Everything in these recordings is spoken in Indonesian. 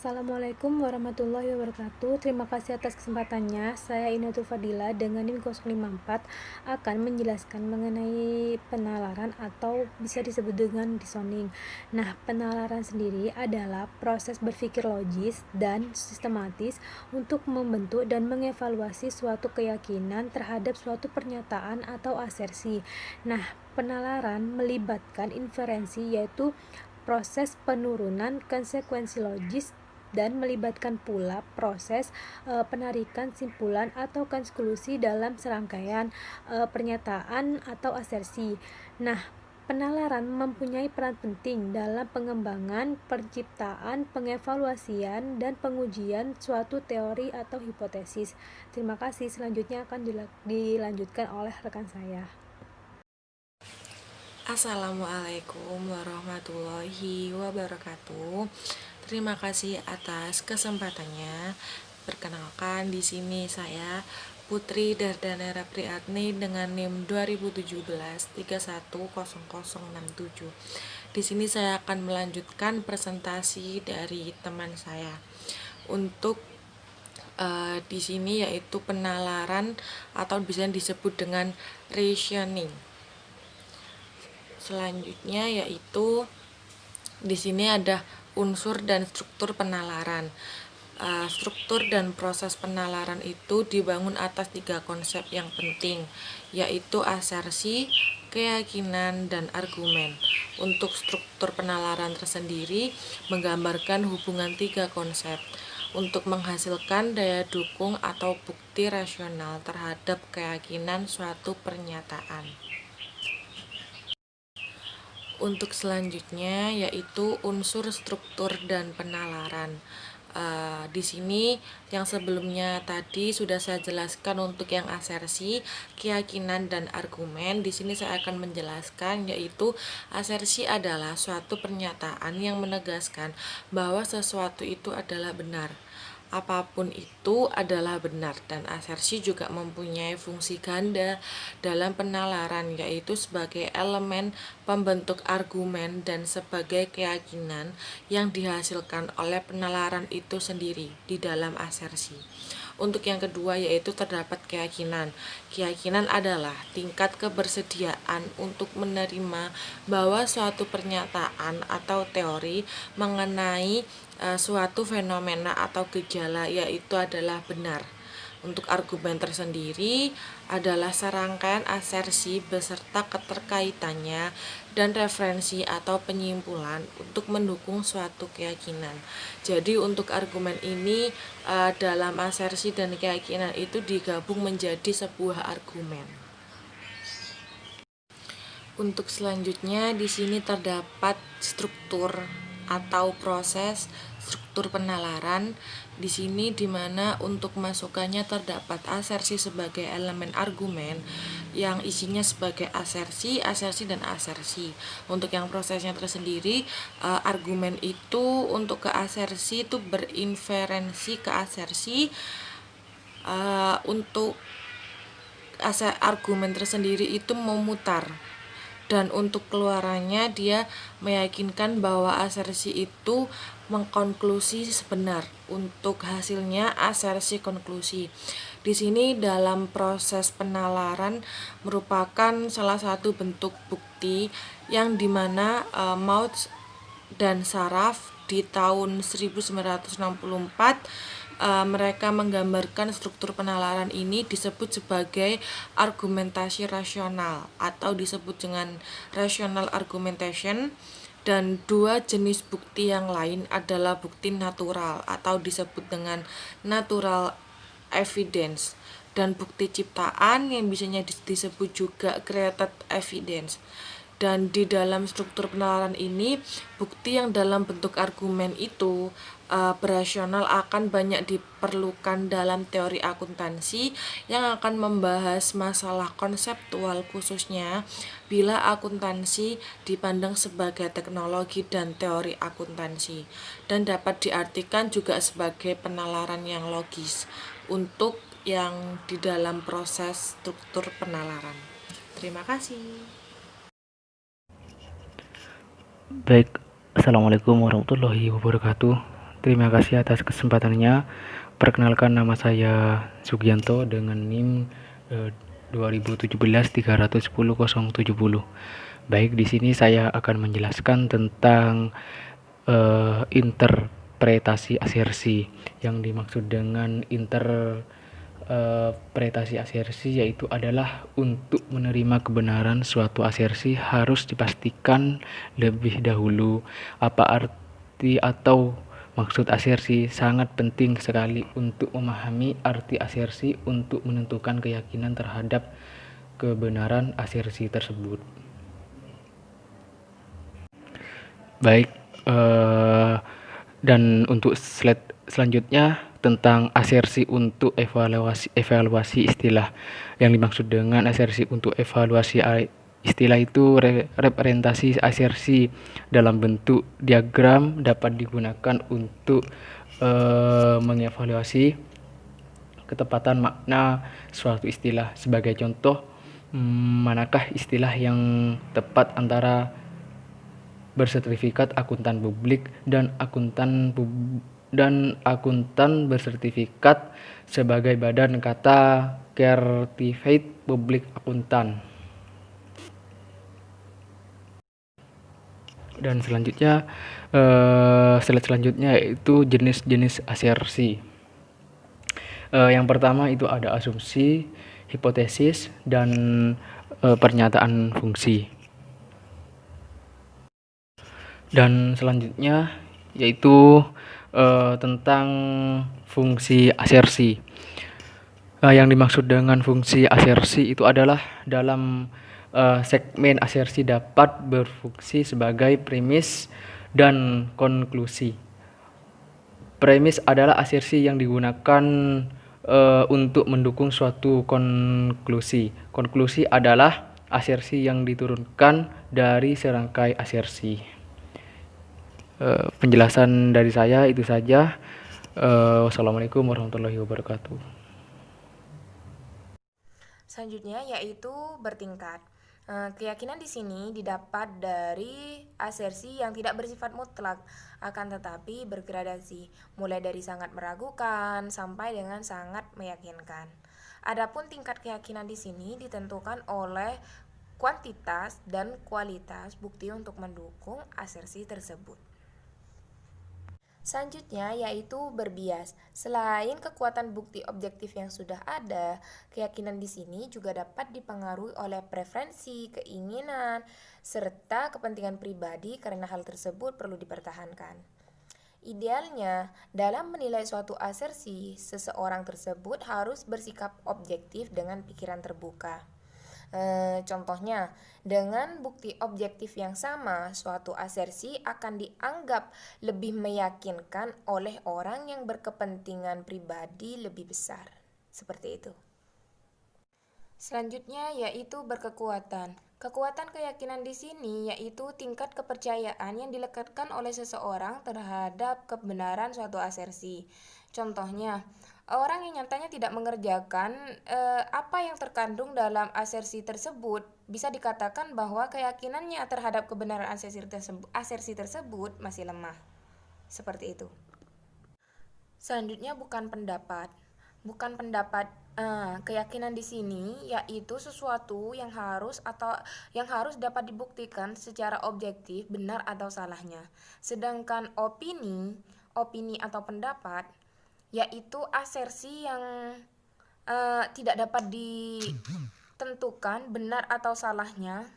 Assalamualaikum warahmatullahi wabarakatuh. Terima kasih atas kesempatannya. Saya Inatul Fadila dengan NIM 054 akan menjelaskan mengenai penalaran atau bisa disebut dengan reasoning. Nah, penalaran sendiri adalah proses berpikir logis dan sistematis untuk membentuk dan mengevaluasi suatu keyakinan terhadap suatu pernyataan atau asersi. Nah, penalaran melibatkan inferensi, yaitu proses penurunan konsekuensi logis, dan melibatkan pula proses penarikan simpulan atau konklusi dalam serangkaian pernyataan atau asersi. Nah, penalaran mempunyai peran penting dalam pengembangan, penciptaan, pengevaluasian, dan pengujian suatu teori atau hipotesis. Terima kasih. Selanjutnya akan dilanjutkan oleh rekan saya. Assalamualaikum warahmatullahi wabarakatuh. Terima kasih atas kesempatannya. Perkenalkan, di sini saya Putri Dardanera Priatni dengan NIM 2017-310067. Di sini saya akan melanjutkan presentasi dari teman saya. Untuk di sini yaitu penalaran atau bisa disebut dengan reasoning. Selanjutnya yaitu di sini ada unsur dan struktur penalaran. Struktur dan proses penalaran itu dibangun atas 3 konsep yang penting, yaitu asersi, keyakinan, dan argumen. Untuk struktur penalaran tersendiri menggambarkan hubungan 3 konsep untuk menghasilkan daya dukung atau bukti rasional terhadap keyakinan suatu pernyataan. Untuk selanjutnya yaitu unsur struktur dan penalaran. Di sini yang sebelumnya tadi sudah saya jelaskan untuk yang asersi, keyakinan, dan argumen. Di sini saya akan menjelaskan yaitu asersi adalah suatu pernyataan yang menegaskan bahwa sesuatu itu adalah benar. Apapun itu adalah benar, dan asersi juga mempunyai fungsi ganda dalam penalaran, yaitu sebagai elemen pembentuk argumen dan sebagai keyakinan yang dihasilkan oleh penalaran itu sendiri di dalam asersi. Untuk yang kedua yaitu terdapat keyakinan. Keyakinan adalah tingkat kebersediaan untuk menerima bahwa suatu pernyataan atau teori mengenai suatu fenomena atau gejala yaitu adalah benar. Untuk argumen tersendiri adalah serangkaian asersi beserta keterkaitannya dan referensi atau penyimpulan untuk mendukung suatu keyakinan. Jadi untuk argumen ini dalam asersi dan keyakinan itu digabung menjadi sebuah argumen. Untuk selanjutnya di sini terdapat struktur atau proses struktur penalaran. Di sini dimana untuk masukannya terdapat asersi sebagai elemen argumen yang isinya sebagai asersi, dan asersi. Untuk yang prosesnya tersendiri, argumen itu untuk ke asersi itu berinferensi ke asersi. Untuk argumen tersendiri itu memutar, dan untuk keluarannya dia meyakinkan bahwa asersi itu mengkonklusi benar. Untuk hasilnya asersi konklusi. Di sini dalam proses penalaran merupakan salah satu bentuk bukti yang dimana Maud dan Saraf di tahun 1964 mereka menggambarkan struktur penalaran ini disebut sebagai argumentasi rasional atau disebut dengan rational argumentation. Dan dua jenis bukti yang lain adalah bukti natural atau disebut dengan natural evidence, dan bukti ciptaan yang biasanya disebut juga created evidence. Dan di dalam struktur penalaran ini, bukti yang dalam bentuk argumen itu berasional akan banyak diperlukan dalam teori akuntansi yang akan membahas masalah konseptual, khususnya bila akuntansi dipandang sebagai teknologi dan teori akuntansi, dan dapat diartikan juga sebagai penalaran yang logis untuk yang di dalam proses struktur penalaran. Terima kasih. Baik, Assalamualaikum warahmatullahi wabarakatuh. Terima kasih atas kesempatannya. Perkenalkan, nama saya Sugianto dengan NIM 2017 310 Baik, di sini saya akan menjelaskan tentang interpretasi asersi. Yang dimaksud dengan interpretasi asersi yaitu adalah untuk menerima kebenaran suatu asersi harus dipastikan lebih dahulu apa arti atau maksud asersi. Sangat penting sekali untuk memahami arti asersi untuk menentukan keyakinan terhadap kebenaran asersi tersebut. Baik, dan untuk slide selanjutnya tentang asersi untuk evaluasi istilah. Yang dimaksud dengan asersi untuk evaluasi istilah itu representasi asersi dalam bentuk diagram dapat digunakan untuk mengevaluasi ketepatan makna suatu istilah. Sebagai contoh, manakah istilah yang tepat antara bersertifikat akuntan publik dan akuntan bersertifikat sebagai badan kata Certified Public Accountant. Dan selanjutnya slide selanjutnya yaitu jenis-jenis asersi. Yang pertama itu ada asumsi, hipotesis, dan pernyataan fungsi. Dan selanjutnya yaitu tentang fungsi asersi. Yang dimaksud dengan fungsi asersi itu adalah dalam segmen asersi dapat berfungsi sebagai premis dan konklusi. Premis adalah asersi yang digunakan untuk mendukung suatu konklusi. Konklusi adalah asersi yang diturunkan dari serangkai asersi. Penjelasan dari saya itu saja. Wassalamualaikum warahmatullahi wabarakatuh. Selanjutnya yaitu bertingkat. Keyakinan di sini didapat dari asersi yang tidak bersifat mutlak, akan tetapi bergradasi, mulai dari sangat meragukan sampai dengan sangat meyakinkan. Adapun tingkat keyakinan di sini ditentukan oleh kuantitas dan kualitas bukti untuk mendukung asersi tersebut. Selanjutnya yaitu berbias. Selain kekuatan bukti objektif yang sudah ada, keyakinan di sini juga dapat dipengaruhi oleh preferensi, keinginan, serta kepentingan pribadi karena hal tersebut perlu dipertahankan. Idealnya, dalam menilai suatu asersi, seseorang tersebut harus bersikap objektif dengan pikiran terbuka. Contohnya, dengan bukti objektif yang sama, suatu asersi akan dianggap lebih meyakinkan oleh orang yang berkepentingan pribadi lebih besar. Seperti itu. Selanjutnya yaitu berkekuatan. Kekuatan keyakinan di sini yaitu tingkat kepercayaan yang dilekatkan oleh seseorang terhadap kebenaran suatu asersi. Contohnya, orang yang nyatanya tidak mengerjakan apa yang terkandung dalam asersi tersebut, bisa dikatakan bahwa keyakinannya terhadap kebenaran asersi tersebut masih lemah. Seperti itu. Selanjutnya bukan pendapat. Keyakinan di sini yaitu sesuatu yang harus dapat dibuktikan secara objektif benar atau salahnya. Sedangkan opini atau pendapat yaitu asersi yang tidak dapat ditentukan benar atau salahnya.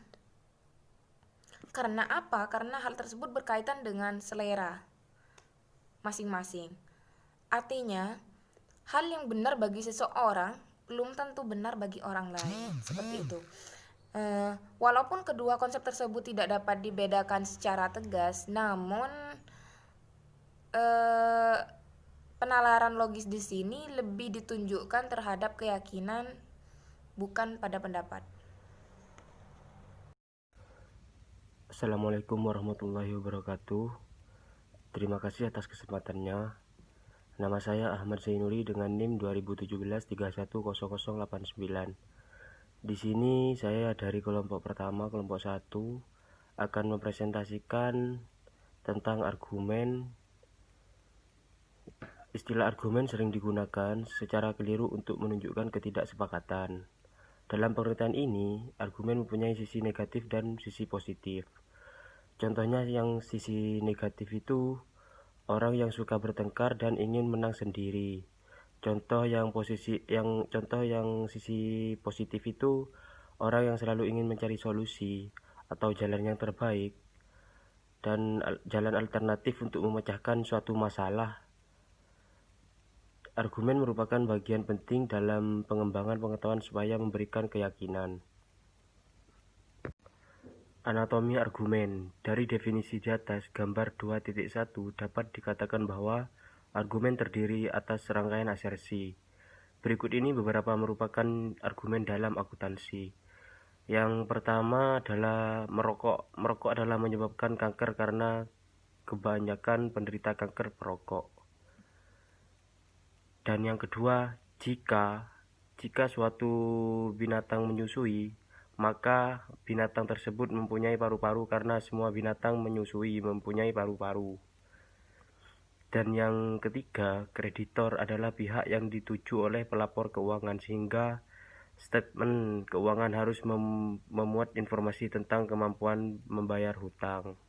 Karena apa? Karena hal tersebut berkaitan dengan selera masing-masing. Artinya, hal yang benar bagi seseorang belum tentu benar bagi orang lain. Seperti itu. Walaupun kedua konsep tersebut tidak dapat dibedakan secara tegas, namun penalaran logis di sini lebih ditunjukkan terhadap keyakinan, bukan pada pendapat. Assalamualaikum warahmatullahi wabarakatuh. Terima kasih atas kesempatannya. Nama saya Ahmad Zainuri dengan NIM 2017 3100089. Di sini saya dari kelompok pertama, kelompok 1, akan mempresentasikan tentang argumen Istilah argumen sering digunakan secara keliru untuk menunjukkan ketidaksepakatan. Dalam pengertian ini, argumen mempunyai sisi negatif dan sisi positif. Contohnya yang sisi negatif itu orang yang suka bertengkar dan ingin menang sendiri. Contoh yang sisi positif itu orang yang selalu ingin mencari solusi atau jalan yang terbaik dan jalan alternatif untuk memecahkan suatu masalah. Argumen merupakan bagian penting dalam pengembangan pengetahuan supaya memberikan keyakinan. Anatomi argumen. Dari definisi di atas, gambar 2.1 dapat dikatakan bahwa argumen terdiri atas serangkaian asersi. Berikut ini beberapa merupakan argumen dalam akuntansi. Yang pertama adalah merokok. Merokok adalah menyebabkan kanker karena kebanyakan penderita kanker perokok. Dan yang kedua, jika suatu binatang menyusui, maka binatang tersebut mempunyai paru-paru karena semua binatang menyusui mempunyai paru-paru. Dan yang ketiga, kreditor adalah pihak yang dituju oleh pelapor keuangan, sehingga statement keuangan harus memuat informasi tentang kemampuan membayar hutang.